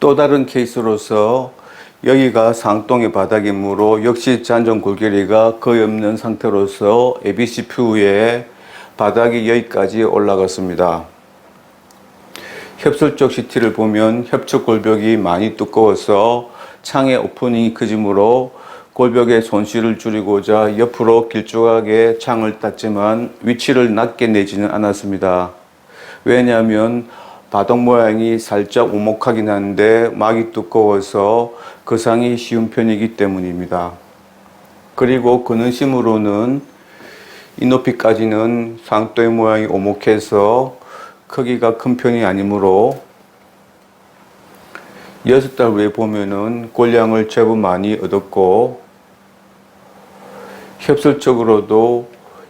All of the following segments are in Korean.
또 다른 케이스로서 여기가 상동의 바닥이므로 역시 잔존 골격이가 거의 없는 상태로서 ABCP 후에 바닥이 여기까지 올라갔습니다. 협술 쪽 CT를 보면 협측 골벽이 많이 두꺼워서 창의 오프닝이 크지므로 골벽의 손실을 줄이고자 옆으로 길쭉하게 창을 땄지만 위치를 낮게 내지는 않았습니다. 왜냐하면 바닥 모양이 살짝 오목하긴 한데 막이 두꺼워서 거상이 쉬운 편이기 때문입니다. 그리고 그는심으로는 이 높이까지는 상도의 모양이 오목해서 크기가 큰 편이 아니므로 6달 후에 보면은 골량을 제법 많이 얻었고, 협술적으로도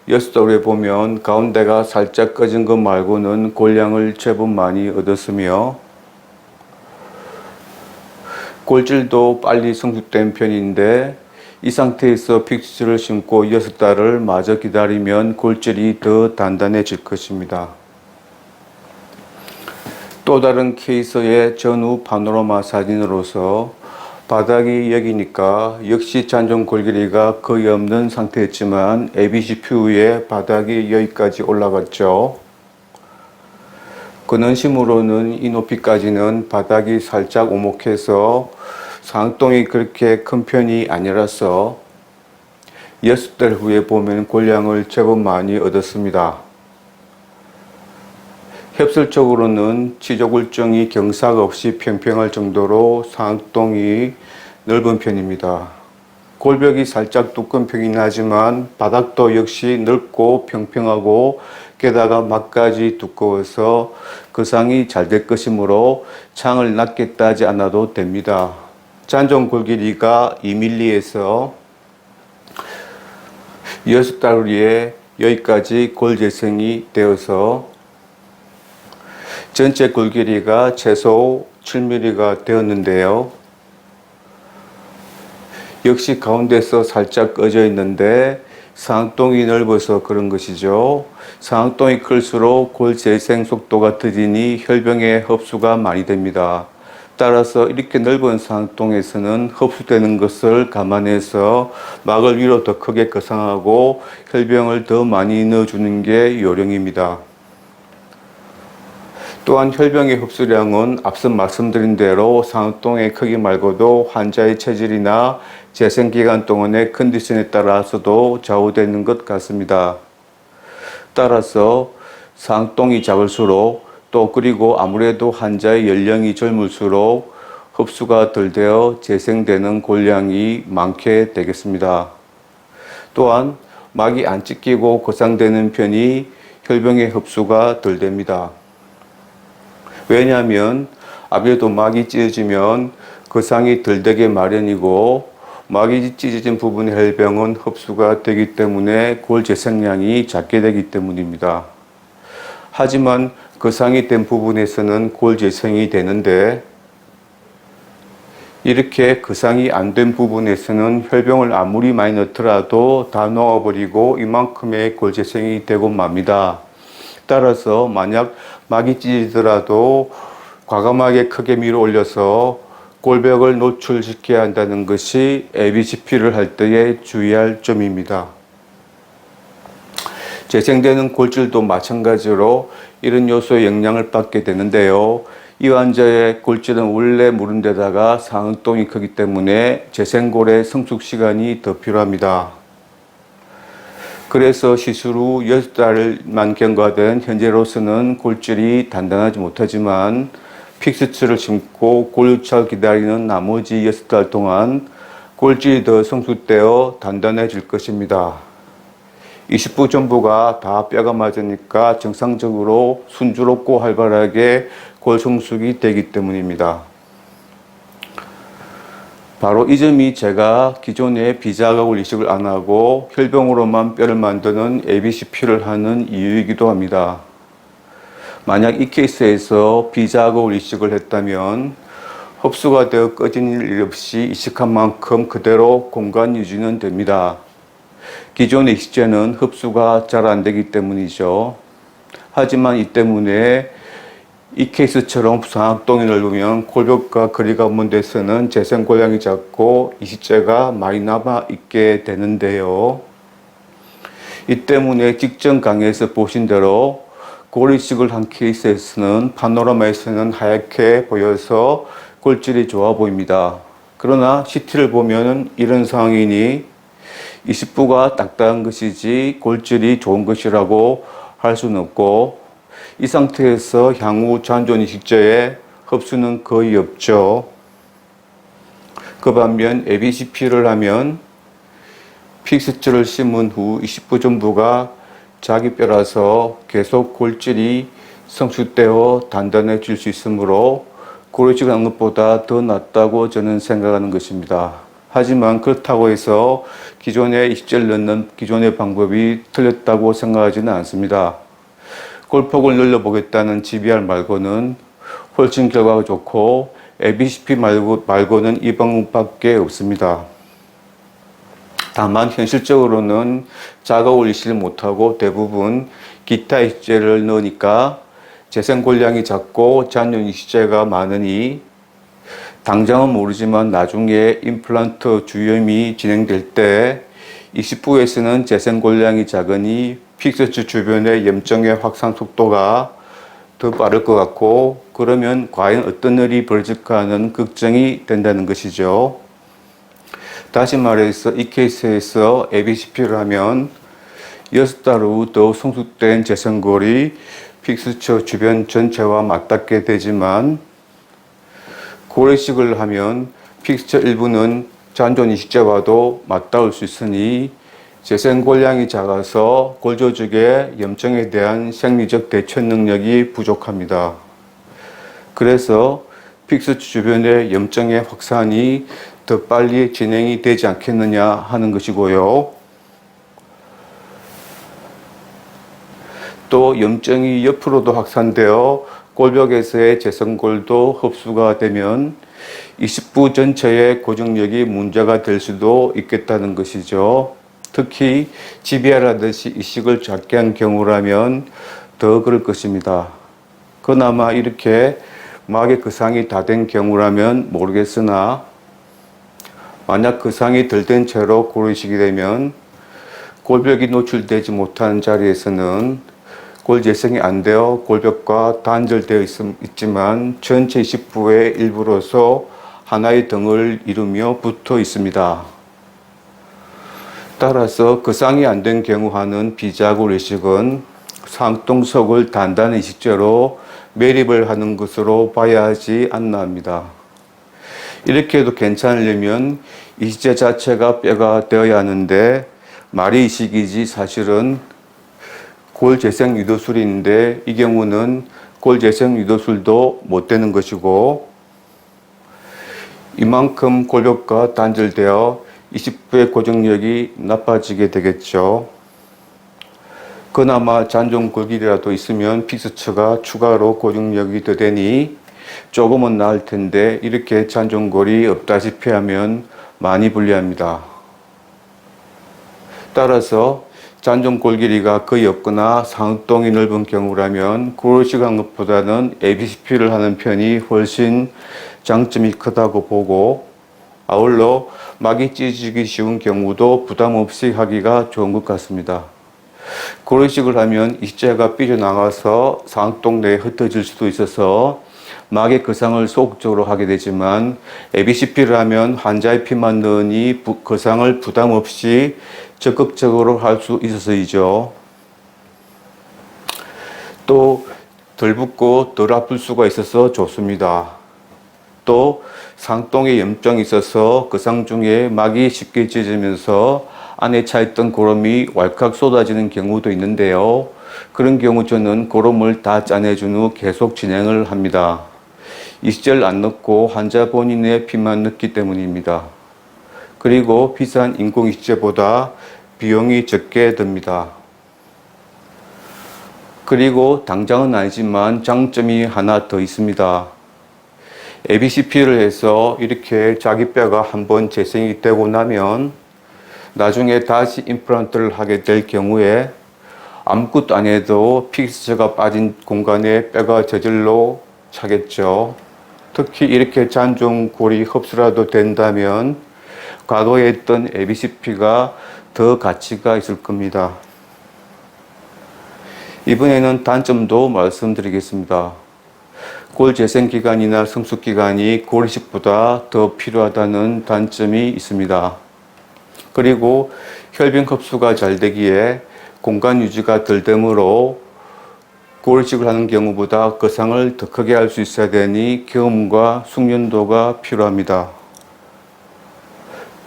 6달 후에 보면 가운데가 살짝 꺼진 것 말고는 골량을 제법 많이 얻었으며, 골질도 빨리 성숙된 편인데 이 상태에서 픽스를 심고 6달을 마저 기다리면 골질이 더 단단해질 것입니다. 또 다른 케이스의 전후 파노라마 사진으로서 바닥이 여기니까 역시 잔존 골격이가 거의 없는 상태였지만 ABCP 후에 바닥이 여기까지 올라갔죠. 근원심으로는 이 높이까지는 바닥이 살짝 오목해서 상동이 그렇게 큰 편이 아니라서 6달 후에 보면 골량을 제법 많이 얻었습니다. 협술적으로는 치조골정이 경사가 없이 평평할 정도로 상동이 넓은 편입니다. 골벽이 살짝 두꺼운 편이긴 하지만 바닥도 역시 넓고 평평하고 게다가 막까지 두꺼워서 거상이 잘 될 것이므로 창을 낮게 따지 않아도 됩니다. 잔존 골 길이가 2mm에서 6달 후에 여기까지 골 재생이 되어서 전체 골 길이가 최소 7mm가 되었는데요. 역시 가운데서 살짝 꺼져 있는데 상동이 넓어서 그런 것이죠. 상동이 클수록 골 재생 속도가 더디니 혈병의 흡수가 많이 됩니다. 따라서 이렇게 넓은 상동에서는 흡수되는 것을 감안해서 막을 위로 더 크게 거상하고 혈병을 더 많이 넣어주는 게 요령입니다. 또한 혈병의 흡수량은 앞서 말씀드린 대로 상동의 크기 말고도 환자의 체질이나 재생기간 동안의 컨디션에 따라서도 좌우되는 것 같습니다. 따라서 상동이 작을수록 또 그리고 아무래도 환자의 연령이 젊을수록 흡수가 덜 되어 재생되는 골량이 많게 되겠습니다. 또한 막이 안 찢기고 거상되는 편이 혈병의 흡수가 덜 됩니다. 왜냐하면 아무래도 막이 찢어지면 거상이 덜 되게 마련이고 막이 찢어진 부분의 혈병은 흡수가 되기 때문에 골 재생량이 작게 되기 때문입니다. 하지만 거상이 된 부분에서는 골 재생이 되는데 이렇게 거상이 안 된 부분에서는 혈병을 아무리 많이 넣더라도 다 넣어버리고 이만큼의 골 재생이 되고 맙니다. 따라서 만약 막이 찢어지더라도 과감하게 크게 밀어 올려서 골벽을 노출시켜야 한다는 것이 ABCP를 할 때에 주의할 점입니다. 재생되는 골질도 마찬가지로 이런 요소의 영향을 받게 되는데요. 이 환자의 골질은 원래 무른 데다가 상동이 크기 때문에 재생골의 성숙 시간이 더 필요합니다. 그래서 시술 후 6달만 경과된 현재로서는 골질이 단단하지 못하지만 픽스처를 심고 골유착을 기다리는 나머지 6달 동안 골질이 더 성숙되어 단단해질 것입니다. 20부 전부가 다 뼈가 맞으니까 정상적으로 순조롭고 활발하게 골 성숙이 되기 때문입니다. 바로 이 점이 제가 기존에 비자각골 이식을 안 하고 혈병으로만 뼈를 만드는 ABCP를 하는 이유이기도 합니다. 만약 이 케이스에서 비자각골 이식을 했다면 흡수가 되어 꺼진 일 없이 이식한 만큼 그대로 공간 유지는 됩니다. 기존의 이식제는 흡수가 잘 안 되기 때문이죠. 하지만 이 때문에 이 케이스처럼 상악동이 넓으면 골격과 거리가 먼 데서는 재생골량이 작고 이식제가 많이 남아 있게 되는데요. 이 때문에 직전 강의에서 보신 대로 골이식을 한 케이스에서는 파노라마에서는 하얗게 보여서 골질이 좋아 보입니다. 그러나 CT를 보면 이런 상황이니 이식부가 딱딱한 것이지 골질이 좋은 것이라고 할 수는 없고, 이 상태에서 향후 잔존 이식제의 흡수는 거의 없죠. 그 반면 ABCP를 하면 픽스처를 심은 후 20부 전부가 자기 뼈라서 계속 골질이 성숙되어 단단해질 수 있으므로 고리식을 한 것보다 더 낫다고 저는 생각하는 것입니다. 하지만 그렇다고 해서 기존에 이식제를 넣는 기존의 방법이 틀렸다고 생각하지는 않습니다. 골폭을 늘려보겠다는 GBR 말고는 훨씬 결과가 좋고 ABCP 말고는 이 방법밖에 없습니다. 다만 현실적으로는 작업을 일시를 못하고 대부분 기타 이식제를 넣으니까 재생골량이 작고 잔존 이식제가 많으니 당장은 모르지만 나중에 임플란트 주염이 진행될 때 이식부에서는 재생골량이 작으니 픽스처 주변의 염증의 확산 속도가 더 빠를 것 같고, 그러면 과연 어떤 일이 벌어질까 하는 걱정이 된다는 것이죠. 다시 말해서 이 케이스에서 ABCP를 하면 6달 후 더 성숙된 재생골이 픽스처 주변 전체와 맞닿게 되지만, 고래식을 하면 픽스처 일부는 잔존 이식제와도 맞닿을 수 있으니 재생골량이 작아서 골조직의 염증에 대한 생리적 대처 능력이 부족합니다. 그래서 픽스처 주변의 염증의 확산이 더 빨리 진행이 되지 않겠느냐 하는 것이고요. 또 염증이 옆으로도 확산되어 골벽에서의 재생골도 흡수가 되면 이식부 전체의 고정력이 문제가 될 수도 있겠다는 것이죠. 특히 GBR 하듯이 이식을 작게 한 경우라면 더 그럴 것입니다. 그나마 이렇게 막의 거상이 다 된 경우라면 모르겠으나, 만약 거상이 덜 된 채로 고르시게 되면 골벽이 노출되지 못하는 자리에서는 골 재생이 안 되어 골벽과 단절되어 있지만 전체 이식부의 일부로서 하나의 덩을 이루며 붙어 있습니다. 따라서 거상이 안 된 경우 하는 비자골 이식은 상동석을 단단한 이식제로 매립을 하는 것으로 봐야 하지 않나 합니다. 이렇게 해도 괜찮으려면 이식제 자체가 뼈가 되어야 하는데 말이 이식이지 사실은 골재생 유도술인데 이 경우는 골재생 유도술도 못 되는 것이고, 이만큼 골벽과 단절되어 이식부의 고정력이 나빠지게 되겠죠. 그나마 잔존 골길이라도 있으면 픽스처가 추가로 고정력이 더 되니 조금은 나을 텐데, 이렇게 잔존골이 없다시피 하면 많이 불리합니다. 따라서 잔존 골 길이가 거의 없거나 상동이 넓은 경우라면 고르식 한 것보다는 ABCP를 하는 편이 훨씬 장점이 크다고 보고, 아울러 막이 찢어지기 쉬운 경우도 부담 없이 하기가 좋은 것 같습니다. 고르식을 하면 이식제가 삐져나가서 상동 내에 흩어질 수도 있어서 막의 거상을 소극적으로 하게 되지만, ABCP를 하면 환자의 피만 넣으니 거상을 부담 없이 적극적으로 할 수 있어서이죠. 또 덜 붓고 덜 아플 수가 있어서 좋습니다. 또 상동에 염증이 있어서 거상 중에 막이 쉽게 찢어지면서 안에 차있던 고름이 왈칵 쏟아지는 경우도 있는데요. 그런 경우 저는 고름을 다 짜내준 후 계속 진행을 합니다. 이식제를 안 넣고 환자 본인의 피만 넣기 때문입니다. 그리고 비싼 인공이식제보다 비용이 적게 듭니다. 그리고 당장은 아니지만 장점이 하나 더 있습니다. ABCP를 해서 이렇게 자기 뼈가 한번 재생이 되고 나면 나중에 다시 임플란트를 하게 될 경우에 아무것도 안 해도 픽스처가 빠진 공간에 뼈가 저절로 차겠죠. 특히 이렇게 잔존골이 흡수라도 된다면 과거에 했던 ABCP가 더 가치가 있을 겁니다. 이번에는 단점도 말씀드리겠습니다. 골 재생 기간이나 성숙 기간이 골 이식보다 더 필요하다는 단점이 있습니다. 그리고 혈빙 흡수가 잘 되기에 공간 유지가 덜 되므로 골 이식을 하는 경우보다 거상을 더 크게 할 수 있어야 되니 경험과 숙련도가 필요합니다.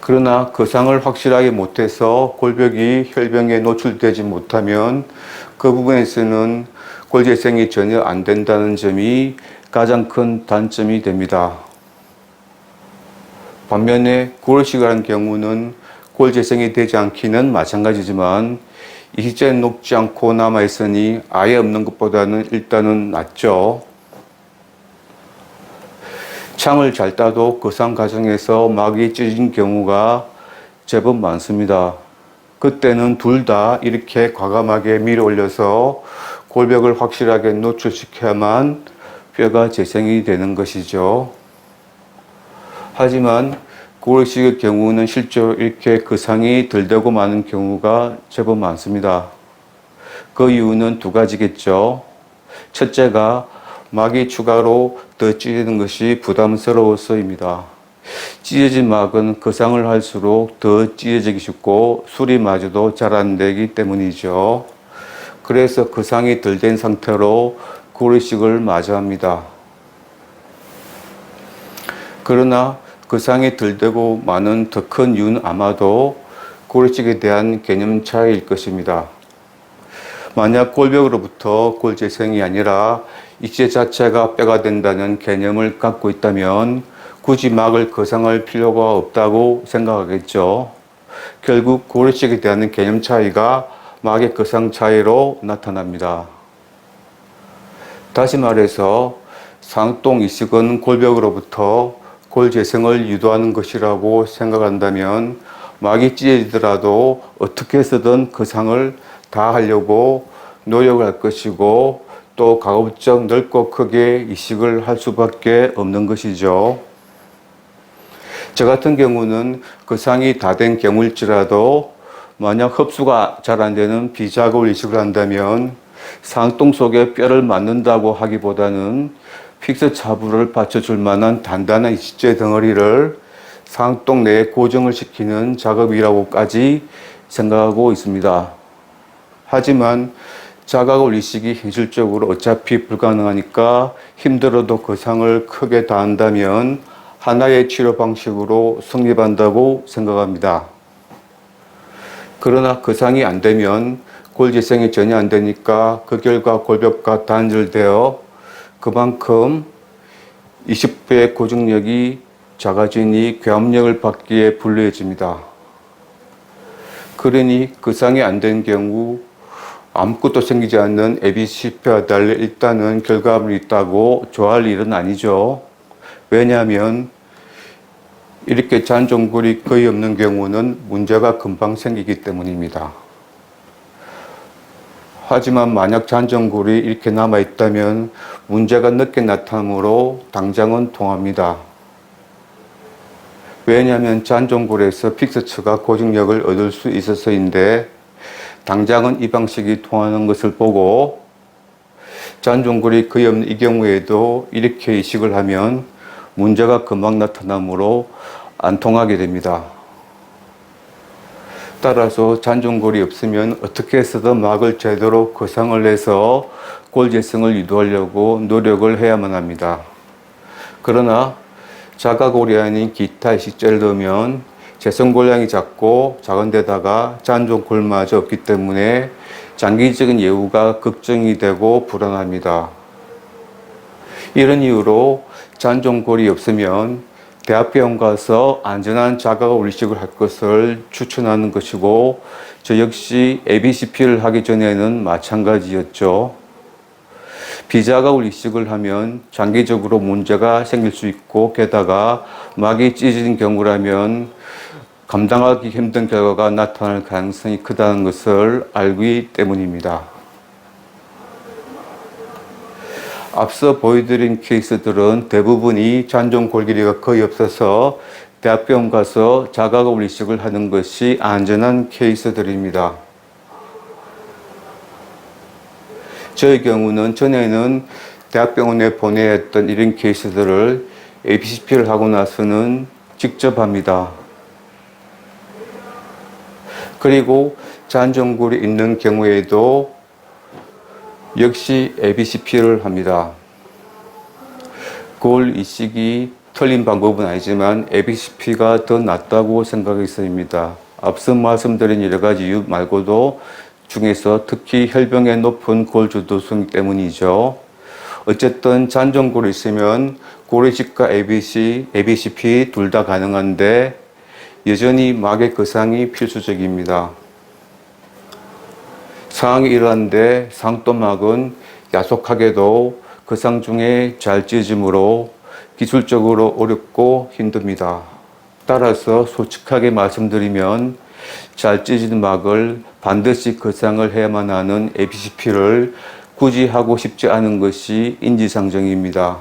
그러나 거상을 확실하게 못해서 골벽이 혈병에 노출되지 못하면 그 부분에서는 골 재생이 전혀 안 된다는 점이 가장 큰 단점이 됩니다. 반면에 골 이식을 하는 경우는 골 재생이 되지 않기는 마찬가지지만 이식자는 녹지 않고 남아있으니 아예 없는 것보다는 일단은 낫죠. 창을 잘 따도 거상 과정에서 막이 찢어진 경우가 제법 많습니다. 그때는 둘 다 이렇게 과감하게 밀어 올려서 골벽을 확실하게 노출시켜야만 뼈가 재생이 되는 것이죠. 하지만 골 이식의 경우는 실제로 이렇게 거상이 덜 되고 마는 경우가 제법 많습니다. 그 이유는 두 가지겠죠. 첫째가 막이 추가로 더 찢어지는 것이 부담스러워서입니다. 찢어진 막은 거상을 할수록 더 찢어지기 쉽고 수리마저도 잘 안 되기 때문이죠. 그래서 거상이 덜 된 상태로 골 이식을 마저 합니다. 그러나 거상이 덜 되고 많은 더 큰 이유는 아마도 골 이식에 대한 개념 차이일 것입니다. 만약 골벽으로부터 골 재생이 아니라 익체 자체가 뼈가 된다는 개념을 갖고 있다면 굳이 막을 거상할 필요가 없다고 생각하겠죠. 결국 골 이식에 대한 개념 차이가 막의 거상 차이로 나타납니다. 다시 말해서 상동 이식은 골벽으로부터 골 재생을 유도하는 것이라고 생각한다면 막이 찢어지더라도 어떻게 해서든 거상을 다 하려고 노력을 할 것이고 또 가급적 넓고 크게 이식을 할 수밖에 없는 것이죠. 저 같은 경우는 거상이 다 된 경우일지라도 만약 흡수가 잘 안 되는 비자골 이식을 한다면 상동 속에 뼈를 맞는다고 하기보다는 픽스 차부를 받쳐줄 만한 단단한 이식제 덩어리를 상동 내에 고정을 시키는 작업이라고까지 생각하고 있습니다. 하지만 자가골 이식이 현실적으로 어차피 불가능하니까 힘들어도 거상을 크게 다 한다면 하나의 치료 방식으로 성립한다고 생각합니다. 그러나 거상이 안 되면 골 재생이 전혀 안 되니까 그 결과 골벽과 단절되어 그만큼 20배의 고정력이 작아지니 괴압력을 받기에 불리해집니다. 그러니 거상이 안 된 경우 아무것도 생기지 않는 ABCP와 달리 일단은 결과물이 있다고 좋아할 일은 아니죠. 왜냐하면 이렇게 잔존골이 거의 없는 경우는 문제가 금방 생기기 때문입니다. 하지만 만약 잔존골이 이렇게 남아있다면 문제가 늦게 나타나므로 당장은 통합니다. 왜냐하면 잔존골에서 픽스처가 고정력을 얻을 수 있어서인데 당장은 이 방식이 통하는 것을 보고 잔존골이 거의 없는 이 경우에도 이렇게 이식을 하면 문제가 금방 나타나므로 안 통하게 됩니다. 따라서 잔존골이 없으면 어떻게 해서든 막을 제대로 거상을 해서 골 재생을 유도하려고 노력을 해야만 합니다. 그러나 자가골이 아닌 기타 이식제를 넣으면 재생골량이 작고 작은 데다가 잔존골마저 없기 때문에 장기적인 예후가 걱정이 되고 불안합니다. 이런 이유로 잔존골이 없으면 대학병원 가서 안전한 자가골 이식을 할 것을 추천하는 것이고 저 역시 ABCP를 하기 전에는 마찬가지였죠. 비자가골 이식을 하면 장기적으로 문제가 생길 수 있고 게다가 막이 찢어진 경우라면 감당하기 힘든 결과가 나타날 가능성이 크다는 것을 알기 때문입니다. 앞서 보여드린 케이스들은 대부분이 잔존골 길이가 거의 없어서 대학병원 가서 자가골 이식을 하는 것이 안전한 케이스들입니다. 저의 경우는 전에는 대학병원에 보내야 했던 이런 케이스들을 ABCP를 하고 나서는 직접 합니다. 그리고 잔존골이 있는 경우에도 역시 ABCP를 합니다. 골 이식이 틀린 방법은 아니지만 ABCP가 더 낫다고 생각했습니다. 앞서 말씀드린 여러 가지 이유 말고도 중에서 특히 혈병의 높은 골 주도성 때문이죠. 어쨌든 잔존골이 있으면 골이식과 ABCP 둘 다 가능한데 여전히 막의 거상이 필수적입니다. 상황이 이러한데 상또막은 야속하게도 거상 중에 잘 찢으므로 기술적으로 어렵고 힘듭니다. 따라서 솔직하게 말씀드리면 잘 찢은 막을 반드시 거상을 해야만 하는 ABCP를 굳이 하고 싶지 않은 것이 인지상정입니다.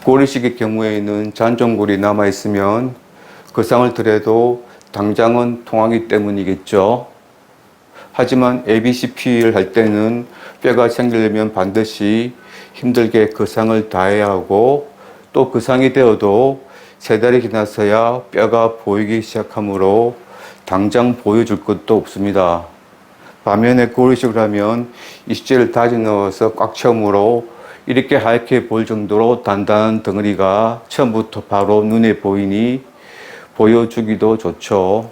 골이식의 경우에는 잔존골이 남아있으면 거상을 더해도 당장은 통하기 때문이겠죠. 하지만 ABCP를 할 때는 뼈가 생기려면 반드시 힘들게 거상을 다해야 하고 또 거상이 되어도 세 달이 지나서야 뼈가 보이기 시작하므로 당장 보여줄 것도 없습니다. 반면에 골이식을 하면 이식제를 다져 넣어서 꽉 채우므로 이렇게 하얗게 보일 정도로 단단한 덩어리가 처음부터 바로 눈에 보이니 보여주기도 좋죠.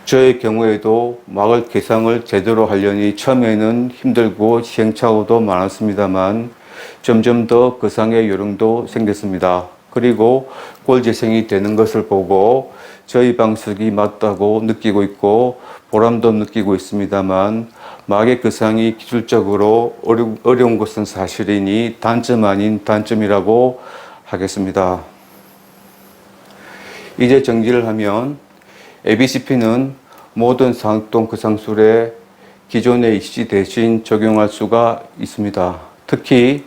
저의 경우에도 막을 개상을 제대로 하려니 처음에는 힘들고 시행착오도 많았습니다만 점점 더 거상의 요령도 생겼습니다. 그리고 골 재생이 되는 것을 보고 저희 방식이 맞다고 느끼고 있고 보람도 느끼고 있습니다만 막의 거상이 기술적으로 어려운 것은 사실이니 단점 아닌 단점이라고 하겠습니다. 이제 정리를 하면 ABCP는 모든 상동 거상술에 기존의 이식 대신 적용할 수가 있습니다. 특히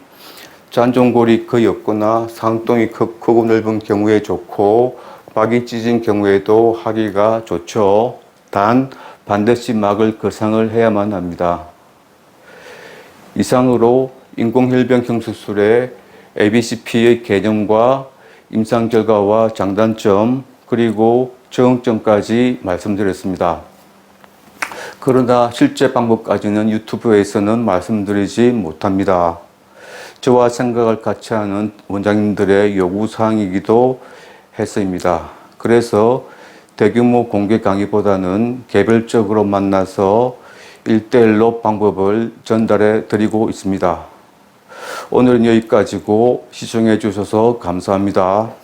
잔존골이 거의 없거나 상동이 크고 넓은 경우에 좋고 막이 찢은 경우에도 하기가 좋죠. 단 반드시 막을 거상을 해야만 합니다. 이상으로 인공혈변형 수술의 ABCP의 개념과 임상 결과와 장단점 그리고 적응점까지 말씀드렸습니다. 그러나 실제 방법까지는 유튜브에서는 말씀드리지 못합니다. 저와 생각을 같이 하는 원장님들의 요구사항이기도 해서입니다. 그래서 대규모 공개 강의보다는 개별적으로 만나서 1대1로 방법을 전달해 드리고 있습니다. 오늘은 여기까지고 시청해 주셔서 감사합니다.